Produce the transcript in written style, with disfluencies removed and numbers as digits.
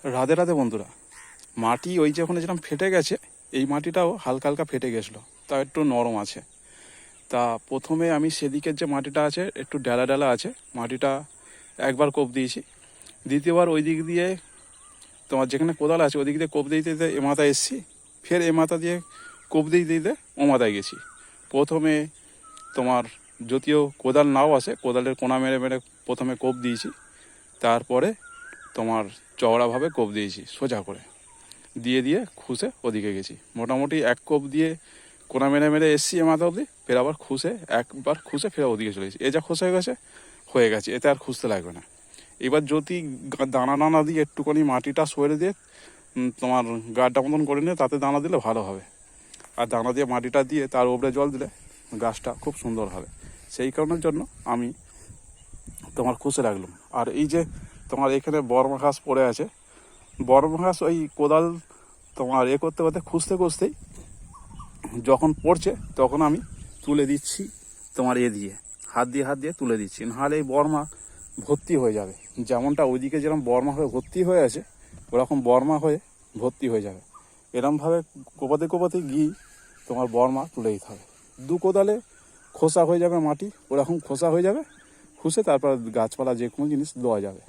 রাধে রাধে বন্ধুরা। মাটি ওই যে ওখানে যেরকম ফেটে গেছে, এই মাটিটাও হালকা হালকা ফেটে গেছিলো, তা একটু নরম আছে। তা প্রথমে আমি সেদিকের যে মাটিটা আছে একটু ডালা ডালা আছে, মাটিটা একবার কোপ দিয়েছি। দ্বিতীয়বার ওই দিক দিয়ে তোমার যেখানে কোদাল আছে ওই দিক দিয়ে কোপ দিতে দিতে এ মাথায় এসেছি, ফের এ মাথা দিয়ে কোপ দিতে দিতে ও মাথায় গেছি। প্রথমে তোমার যদিও কোদাল নাও আসে, কোদালের কোনা মেরে মেরে প্রথমে কোপ দিয়েছি, তারপরে তোমার চওড়াভাবে কোপ দিয়েছি সোজা করে, দিয়ে দিয়ে খুশে ওদিকে গেছি। মোটামুটি এক কোপ দিয়ে কোনা মেরে মেরে এসছি এ মাথা অবধি, ফের আবার খুশে একবার খুশে ফের ওদিকে চলে গেছি। এ যা খসে হয়ে গেছে, এতে আর খুঁজতে লাগবে না। এবার যদি দানা দানা দিয়ে একটুখানি মাটিটা সরে দিয়ে তোমার গাড্ডা মতন করে নিয়ে তাতে দানা দিলে ভালো হবে। আর দানা দিয়ে মাটিটা দিয়ে তার উপরে জল দিলে গাছটা খুব সুন্দর হবে। সেই কারণের জন্য আমি তোমার খুশে রাখলাম। আর এই যে তোমার এখানে বর্মা ঘাস পড়ে আছে, বর্মা ঘাস ওই কোদাল তোমার করতে করতে খুঁজতেই যখন পড়ছে তখন আমি তুলে দিচ্ছি তোমার দিয়ে হাত দিয়ে তুলে দিচ্ছি, নাহলে এই বর্মা ভর্তি হয়ে যাবে। যেমনটা ওইদিকে যেরকম বর্মা হয়ে ভর্তি হয়ে আছে, ওরকম বর্মা হয়ে ভর্তি হয়ে যাবে। এরমভাবে কোপাতে গিয়ে তোমার বর্মা তুলে দিতে হবে। দু কোদালে খোসা হয়ে যাবে মাটি, ওরকম খোসা হয়ে যাবে, খুশে তারপর গাছপালা যে কোনো জিনিস দেওয়া যাবে।